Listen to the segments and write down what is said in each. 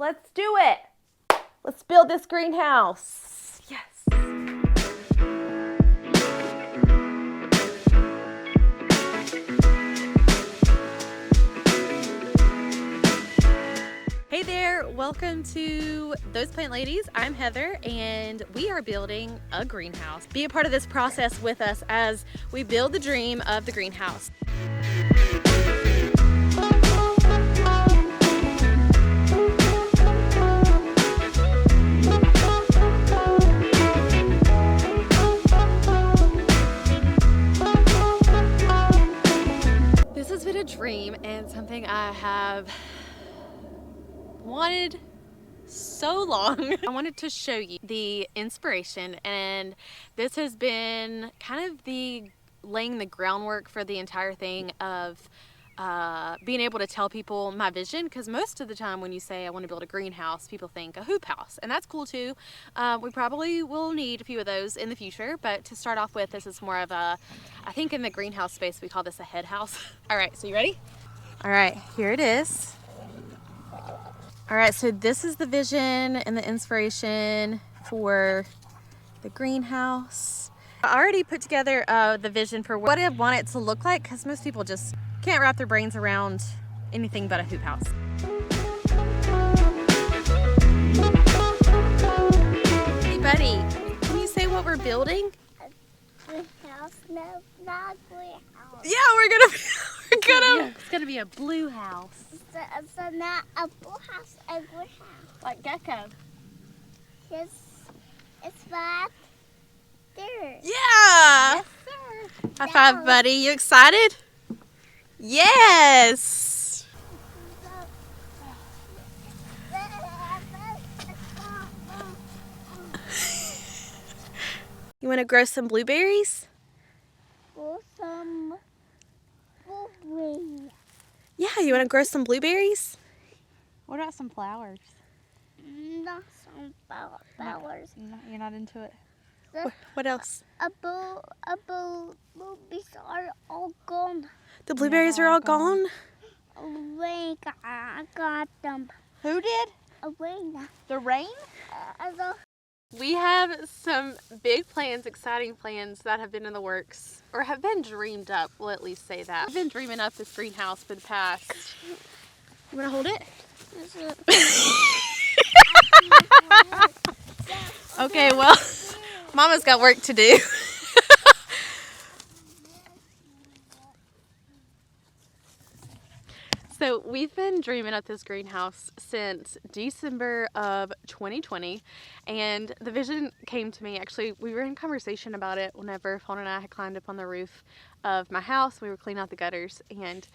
Let's do it. Let's build this greenhouse. Yes. Hey there, welcome to Those Plant Ladies. I'm Heather and we are building a greenhouse. Be a part of this process with us as we build the dream of the greenhouse. This has been a dream and something I have wanted so long. I wanted to show you the inspiration, and this has been kind of laying the groundwork for the entire thing of being able to tell people my vision, because most of the time when you say I want to build a greenhouse, people think a hoop house, and that's cool too. We probably will need a few of those in the future, but to start off with, this is more of a, I think in the greenhouse space we call this a head house. All right, so you ready? All right, here it is. All right, so this is the vision and the inspiration for the greenhouse. I already put together the vision for what I want it to look like, because most people just can't wrap their brains around anything but a hoop house. Hey buddy, can you say what we're building? A greenhouse, no, not a greenhouse. Yeah, it's gonna be a blue house. So not a blue house, a greenhouse. Like Gecko. It's right there. Yeah! Yes, sir. High five, buddy. You excited? Yes! You want to grow some blueberries? Grow some blueberries. Yeah, you want to grow some blueberries? What about some flowers? Not some flowers. You're not into it? What else? Blueberries are all gone. The blueberries are all gone? Rain got them. Who did? Rain. The rain? We have some big plans, exciting plans that have been in the works, or have been dreamed up, we'll at least say that. I've been dreaming up this greenhouse for the past. You want to hold it? Okay, well, Mama's got work to do. So we've been dreaming up this greenhouse since December of 2020, and the vision came to me. Actually, we were in conversation about it whenever Fawn and I had climbed up on the roof of my house. We were cleaning out the gutters, and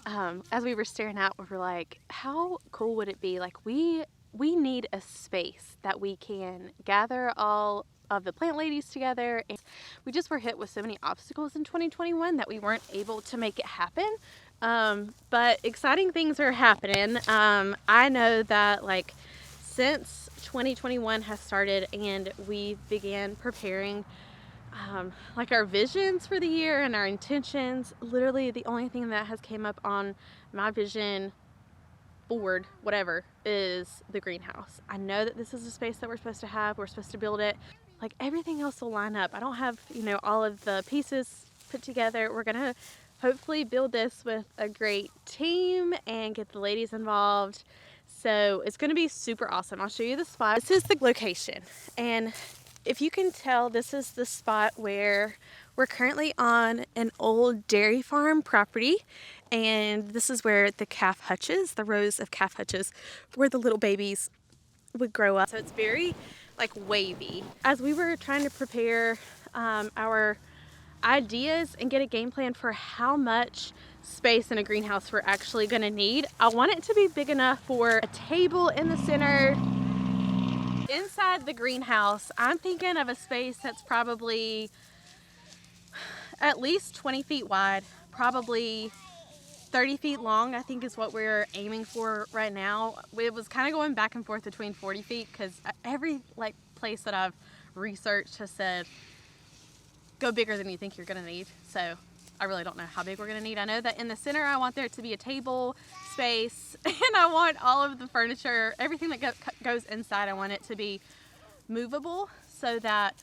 as we were staring out, we were like, how cool would it be? Like, we need a space that we can gather all of the plant ladies together, and we just were hit with so many obstacles in 2021 that we weren't able to make it happen. But exciting things are happening. I know that like since 2021 has started and we began preparing like our visions for the year and our intentions, literally the only thing that has came up on my vision board, whatever, is the greenhouse. I know that this is a space that we're supposed to have. We're supposed to build it. Like everything else will line up. I don't have, all of the pieces put together. We're gonna hopefully build this with a great team and get the ladies involved. So it's gonna be super awesome. I'll show you the spot. This is the location. And if you can tell, this is the spot where we're currently on an old dairy farm property. And this is where the calf hutches, the rows of calf hutches, where the little babies would grow up. So it's very like wavy. As we were trying to prepare our ideas and get a game plan for how much space in a greenhouse we're actually going to need, I want it to be big enough for a table in the center. Inside the greenhouse, I'm thinking of a space that's probably at least 20 feet wide, probably 30 feet long, I think is what we're aiming for right now. It was kind of going back and forth between 40 feet because every place that I've researched has said go bigger than you think you're gonna need. So I really don't know how big we're gonna need. I know that in the center I want there to be a table space, and I want all of the furniture, everything that goes inside, I want it to be movable so that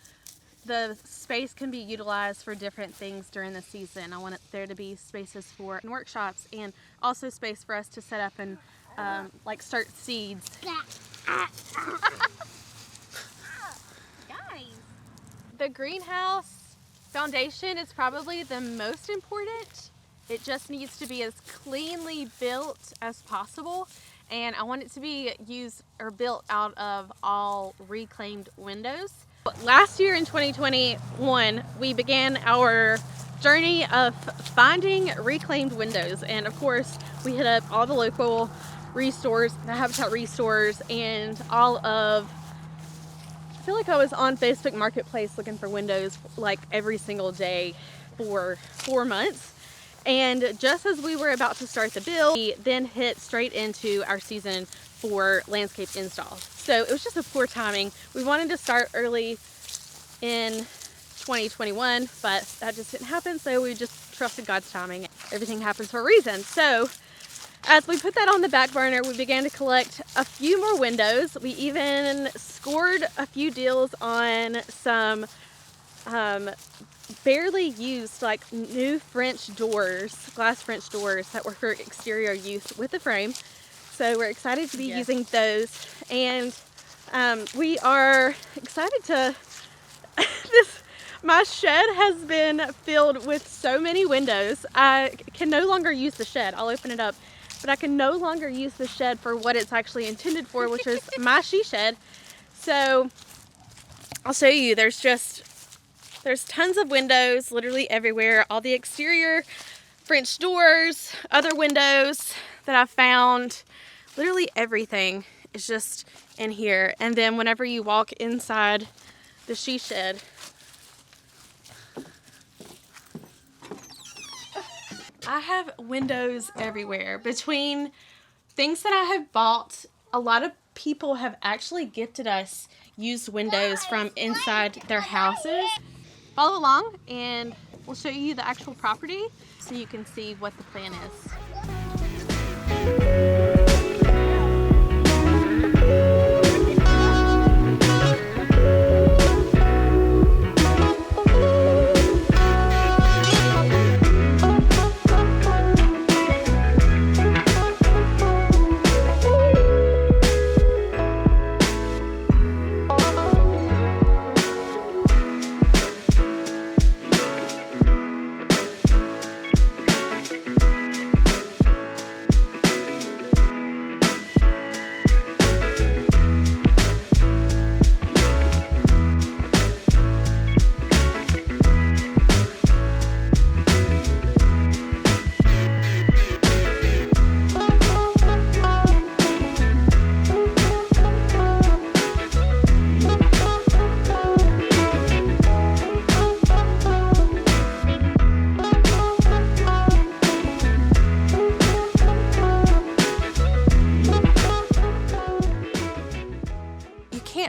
the space can be utilized for different things during the season. I want there to be spaces for workshops and also space for us to set up and like start seeds. Guys, the greenhouse foundation is probably the most important. It just needs to be as cleanly built as possible, and I want it to be used or built out of all reclaimed windows. Last year in 2021, we began our journey of finding reclaimed windows, and of course we hit up all the local restores, the Habitat restores, and all of, I feel like I was on Facebook Marketplace looking for windows like every single day for 4 months. And just as we were about to start the build, we then hit straight into our season for landscape installs. So it was just a poor timing. We wanted to start early in 2021, but that just didn't happen. So we just trusted God's timing. Everything happens for a reason. So as we put that on the back burner, we began to collect a few more windows. We even scored a few deals on some barely used, like new French doors, glass French doors that were for exterior use with a frame. So we're excited to be using those, and we are excited to my shed has been filled with so many windows. I can no longer use the shed. I'll open it up, but I can no longer use the shed for what it's actually intended for, which is my she shed. So I'll show you. There's tons of windows literally everywhere. All the exterior French doors, other windows that I've found, literally everything is just in here. And then whenever you walk inside the she shed, I have windows everywhere. Between things that I have bought, a lot of people have actually gifted us used windows from inside their houses. Follow along and we'll show you the actual property so you can see what the plan is.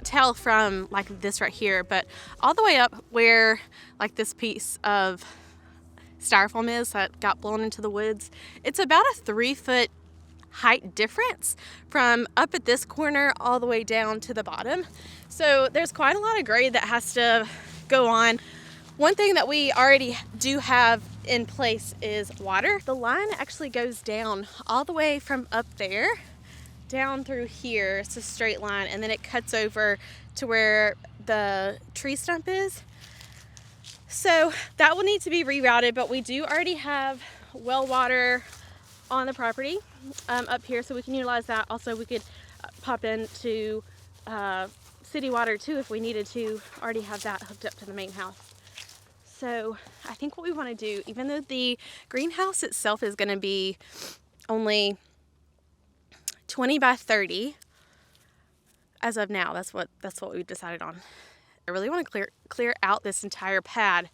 Tell from like this right here, but all the way up where like this piece of styrofoam is that got blown into the woods, it's about a 3-foot height difference from up at this corner all the way down to the bottom. So there's quite a lot of grade that has to go on. One thing that we already do have in place is water. The line actually goes down all the way from up there down through here. It's a straight line, and then it cuts over to where the tree stump is. So that will need to be rerouted, but we do already have well water on the property up here, so we can utilize that. Also, we could pop into city water too if we needed to. Already have that hooked up to the main house. So I think what we want to do, even though the greenhouse itself is going to be only 20 by 30 as of now, that's what we've decided on. I really want to clear out this entire pad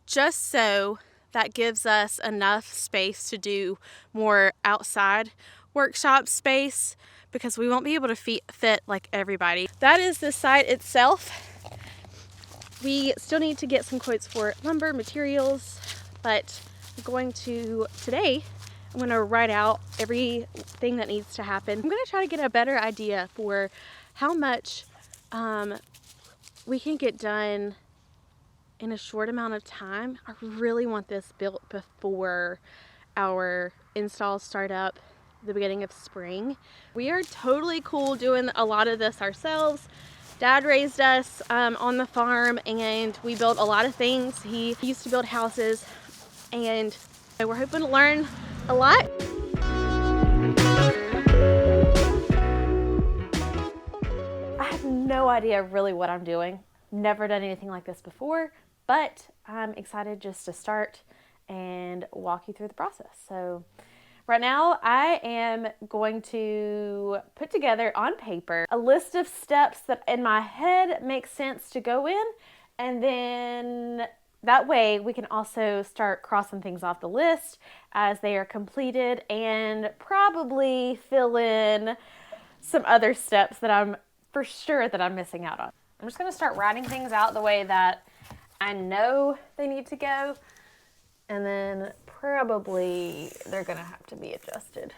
just so that gives us enough space to do more outside workshop space, because we won't be able to fit like everybody. That is the site itself. We still need to get some quotes for lumber materials, but I'm going to today I'm gonna write out everything that needs to happen. I'm gonna try to get a better idea for how much we can get done in a short amount of time. I really want this built before our installs start up the beginning of spring. We are totally cool doing a lot of this ourselves. Dad raised us on the farm, and we built a lot of things. He used to build houses, and we're hoping to learn a lot. I have no idea really what I'm doing. Never done anything like this before, but I'm excited just to start and walk you through the process. So right now I am going to put together on paper a list of steps that in my head make sense to go in, and then that way we can also start crossing things off the list as they are completed, and probably fill in some other steps that I'm for sure that I'm missing out on. I'm just gonna start writing things out the way that I know they need to go, and then probably they're gonna have to be adjusted.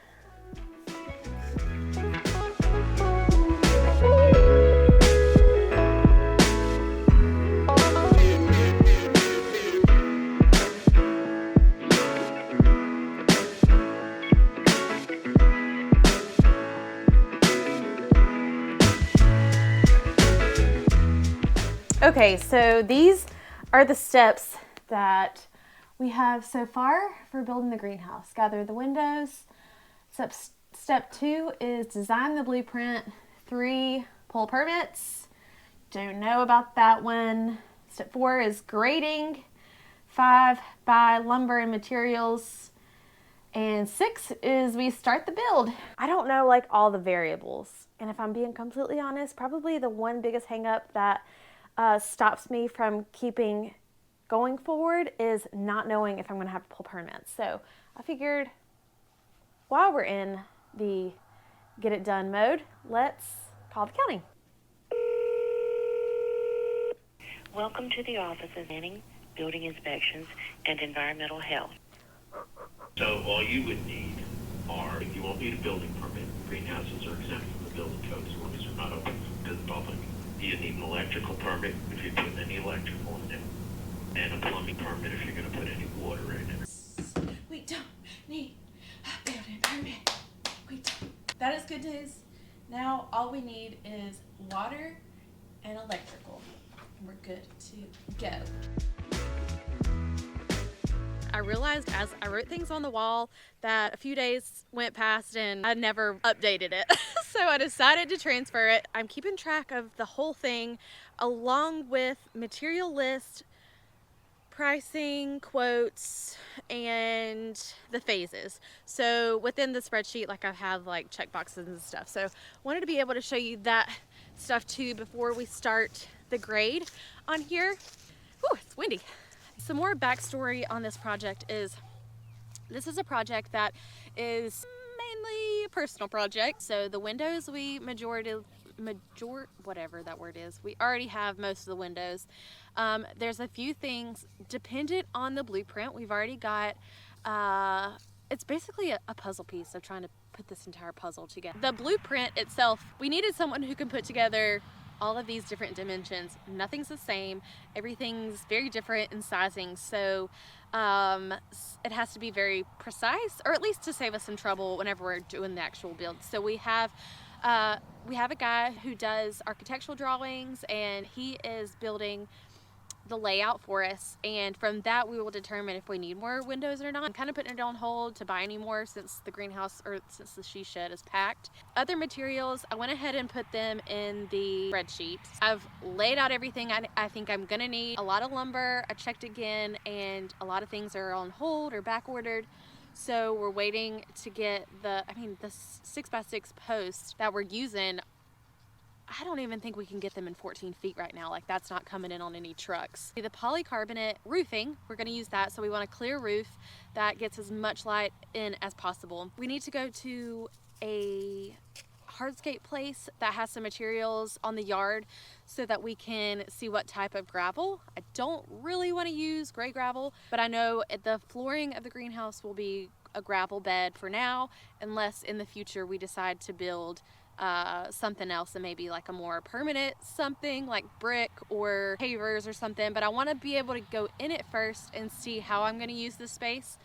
Okay, so these are the steps that we have so far for building the greenhouse. Gather the windows. Step 2 is design the blueprint. 3, pull permits. Don't know about that one. Step 4 is grading. 5, buy lumber and materials. And 6 is we start the build. I don't know like all the variables. And if I'm being completely honest, probably the one biggest hang up that stops me from keeping going forward is not knowing if I'm going to have to pull permits. So I figured while we're in the get it done mode, let's call the county. Welcome to the Office of Planning, Building Inspections, and Environmental Health. So all you would need are, if you won't need a building permit, greenhouses are exempt from the building code as long as they're not open to the public. You need an electrical permit if you're putting any electrical in it, and a plumbing permit if you're going to put any water in it. We don't need a building permit. We don't. That is good news. Now all we need is water and electrical. We're good to go. I realized as I wrote things on the wall that a few days went past and I never updated it. So I decided to transfer it. I'm keeping track of the whole thing along with material list, pricing, quotes, and the phases. So within the spreadsheet, like I have like check boxes and stuff. So wanted to be able to show you that stuff too before we start the grade on here. Whew, it's windy. Some more backstory on this project is this is a project that is mainly a personal project. So the windows we whatever that word is, we already have most of the windows. There's a few things dependent on the blueprint. We've already got it's basically a puzzle piece of trying to put this entire puzzle together. The blueprint itself, we needed someone who can put together all of these different dimensions. Nothing's the same. Everything's very different in sizing. So it has to be very precise, or at least to save us some trouble whenever we're doing the actual build. So we have a guy who does architectural drawings, and he is building the layout for us, and from that we will determine if we need more windows or not. I'm kind of putting it on hold to buy any more since the greenhouse, or since the she shed is packed. Other materials, I went ahead and put them in the spreadsheet. I've laid out everything I think I'm gonna need. A lot of lumber, I checked again, and a lot of things are on hold or back ordered. So we're waiting to get the 6x6 posts that we're using. I don't even think we can get them in 14 feet right now. Like, that's not coming in on any trucks. The polycarbonate roofing, we're gonna use that. So we want a clear roof that gets as much light in as possible. We need to go to a hardscape place that has some materials on the yard so that we can see what type of gravel. I don't really want to use gray gravel, but I know the flooring of the greenhouse will be a gravel bed for now, unless in the future we decide to build something else, and maybe like a more permanent something like brick or pavers or something. But I want to be able to go in it first and see how I'm going to use the space.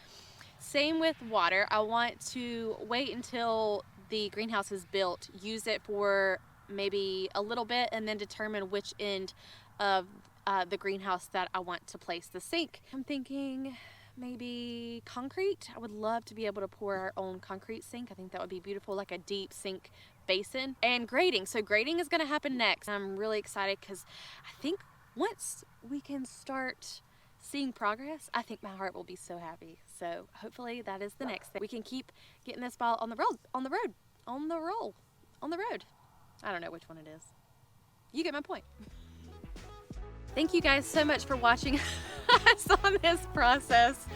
Same with water. I want to wait until the greenhouse is built, use it for maybe a little bit, and then determine which end of the greenhouse that I want to place the sink. I'm thinking maybe concrete. I would love to be able to pour our own concrete sink. I think that would be beautiful, like a deep sink basin. And grading. So grading is going to happen next. I'm really excited because I think once we can start seeing progress, I think my heart will be so happy. So hopefully that is the next thing. We can keep getting this ball on the road. I don't know which one it is. You get my point. Thank you guys so much for watching us on this process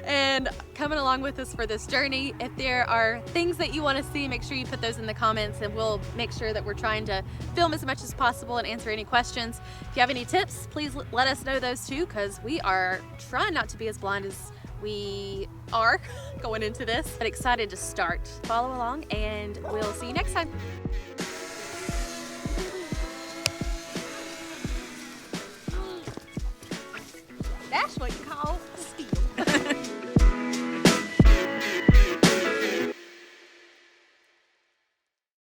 and coming along with us for this journey. If there are things that you want to see, make sure you put those in the comments, and we'll make sure that we're trying to film as much as possible and answer any questions. If you have any tips, please let us know those too, because we are trying not to be as blind as we are going into this, but excited to start. Follow along, and we'll see you next time.